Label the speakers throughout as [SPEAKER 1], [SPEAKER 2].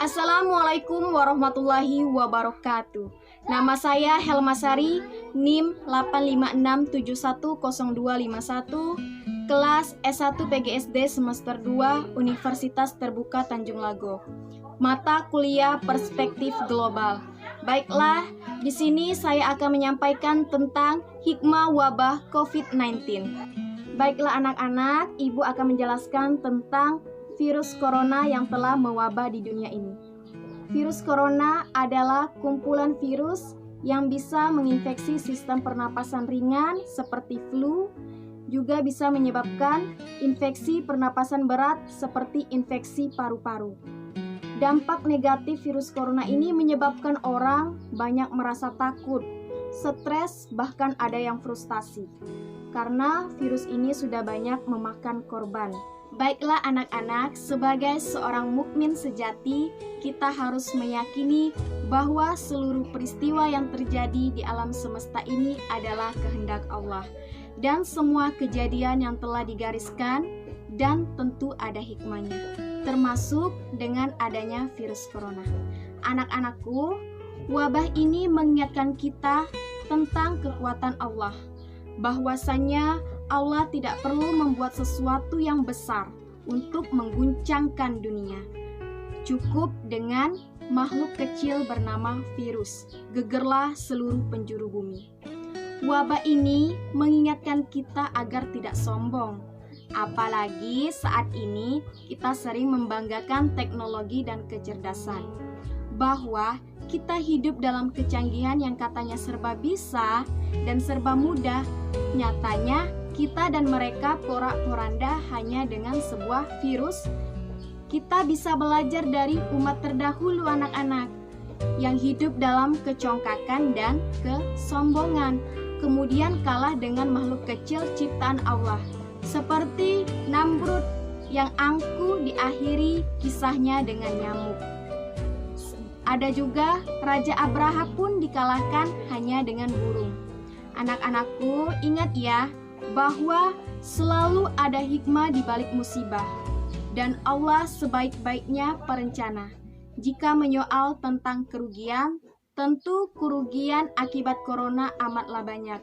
[SPEAKER 1] Assalamualaikum warahmatullahi wabarakatuh. Nama saya Helma Sari, NIM 856710251, kelas S1 PGSD semester 2 Universitas Terbuka Tanjung Lago. Mata kuliah Perspektif Global. Baiklah, di sini saya akan menyampaikan tentang hikmah wabah COVID-19. Baiklah anak-anak, Ibu akan menjelaskan tentang virus corona yang telah mewabah di dunia ini. Virus corona adalah kumpulan virus yang bisa menginfeksi sistem pernapasan ringan seperti flu, juga bisa menyebabkan infeksi pernapasan berat seperti infeksi paru-paru. Dampak negatif virus corona ini menyebabkan orang banyak merasa takut, stres, bahkan ada yang frustasi. Karena virus ini sudah banyak memakan korban. Baiklah anak-anak, sebagai seorang mukmin sejati, kita harus meyakini bahwa seluruh peristiwa yang terjadi di alam semesta ini adalah kehendak Allah. Dan semua kejadian yang telah digariskan dan tentu ada hikmahnya, termasuk dengan adanya virus corona. Anak-anakku, wabah ini mengingatkan kita tentang kekuatan Allah, bahwasanya Allah tidak perlu membuat sesuatu yang besar untuk mengguncangkan dunia. Cukup dengan makhluk kecil bernama virus, gegerlah seluruh penjuru bumi. Wabah ini mengingatkan kita agar tidak sombong. Apalagi saat ini kita sering membanggakan teknologi dan kecerdasan, bahwa kita hidup dalam kecanggihan yang katanya serba bisa dan serba mudah. Nyatanya kita dan mereka porak-poranda hanya dengan sebuah virus. Kita bisa belajar dari umat terdahulu anak-anak yang hidup dalam kecongkakan dan kesombongan, kemudian kalah dengan makhluk kecil ciptaan Allah, seperti Namrud yang angkuh diakhiri kisahnya dengan nyamuk. Ada juga Raja Abraha pun dikalahkan hanya dengan burung. Anak-anakku, ingat ya, bahwa selalu ada hikmah di balik musibah, dan Allah sebaik-baiknya perencana. Jika menyoal tentang kerugian, tentu kerugian akibat corona amatlah banyak.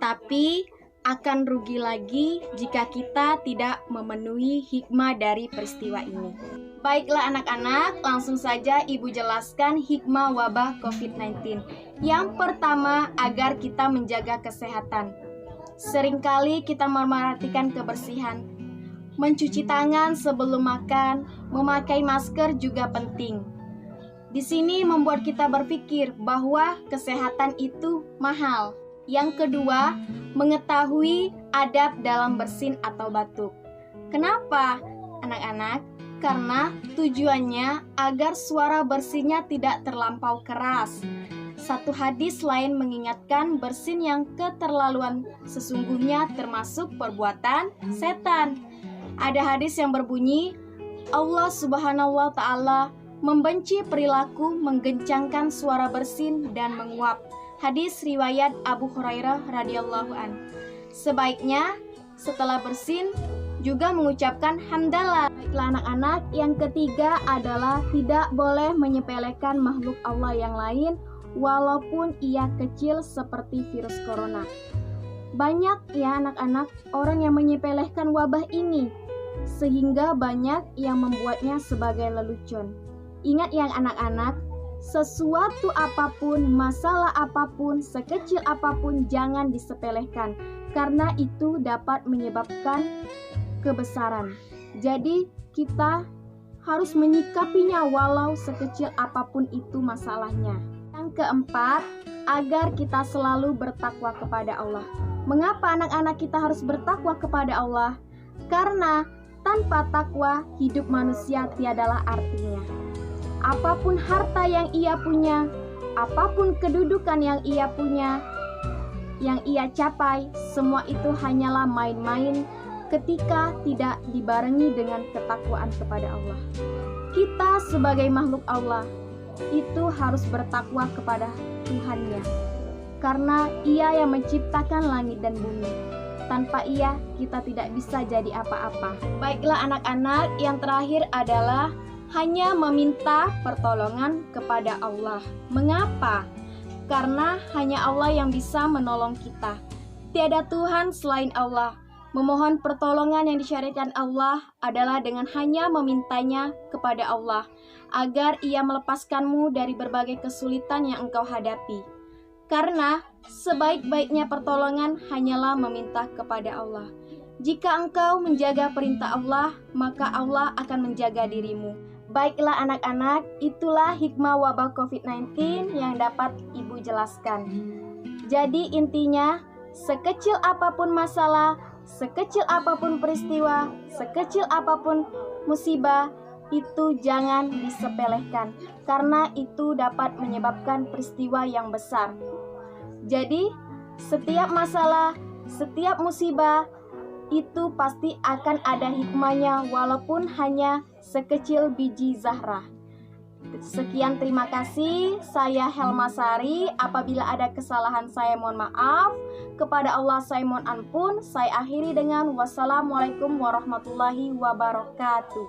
[SPEAKER 1] Tapi akan rugi lagi jika kita tidak memenuhi hikmah dari peristiwa ini. Baiklah anak-anak, langsung saja Ibu jelaskan hikmah wabah COVID-19. Yang pertama, agar kita menjaga kesehatan. Seringkali kita memperhatikan kebersihan. Mencuci tangan sebelum makan, memakai masker juga penting. Di sini membuat kita berpikir bahwa kesehatan itu mahal. Yang kedua, mengetahui adab dalam bersin atau batuk. Kenapa, anak-anak? Karena tujuannya agar suara bersinnya tidak terlampau keras. Satu hadis lain mengingatkan bersin yang keterlaluan sesungguhnya termasuk perbuatan setan. Ada hadis yang berbunyi, Allah Subhanahu wa Ta'ala membenci perilaku menggencangkan suara bersin dan menguap. Hadis riwayat Abu Hurairah radhiyallahu an. Sebaiknya setelah bersin juga mengucapkan hamdalah. Baiklah anak-anak, yang ketiga adalah tidak boleh menyepelekan makhluk Allah yang lain walaupun ia kecil seperti virus corona. Banyak ya anak-anak orang yang menyepelekan wabah ini, sehingga banyak yang membuatnya sebagai lelucon. Ingat yang anak-anak, sesuatu apapun, masalah apapun, sekecil apapun jangan disepelekan, karena itu dapat menyebabkan kebesaran. Jadi kita harus menyikapinya walau sekecil apapun itu masalahnya. Yang keempat, agar kita selalu bertakwa kepada Allah. Mengapa anak-anak kita harus bertakwa kepada Allah? Karena tanpa takwa hidup manusia tiadalah artinya. Apapun harta yang ia punya, apapun kedudukan yang ia punya, yang ia capai, semua itu hanyalah main-main ketika tidak dibarengi dengan ketakwaan kepada Allah. Kita sebagai makhluk Allah itu harus bertakwa kepada Tuhannya, karena Ia yang menciptakan langit dan bumi. Tanpa Ia, kita tidak bisa jadi apa-apa. Baiklah anak-anak, yang terakhir adalah hanya meminta pertolongan kepada Allah. Mengapa? Karena hanya Allah yang bisa menolong kita. Tiada Tuhan selain Allah. Memohon pertolongan yang disyariatkan Allah adalah dengan hanya memintanya kepada Allah, agar Ia melepaskanmu dari berbagai kesulitan yang engkau hadapi. Karena sebaik-baiknya pertolongan hanyalah meminta kepada Allah. Jika engkau menjaga perintah Allah, maka Allah akan menjaga dirimu. Baiklah anak-anak, itulah hikmah wabah COVID-19 yang dapat Ibu jelaskan. Jadi intinya, sekecil apapun masalah, sekecil apapun peristiwa, sekecil apapun musibah, itu jangan disepelekan, karena itu dapat menyebabkan peristiwa yang besar. Jadi, setiap masalah, setiap musibah, itu pasti akan ada hikmahnya walaupun hanya sekecil biji zahra. Sekian, terima kasih. Saya Helma Sari. Apabila ada kesalahan saya mohon maaf. Kepada Allah saya mohon ampun. Saya akhiri dengan wassalamualaikum warahmatullahi wabarakatuh.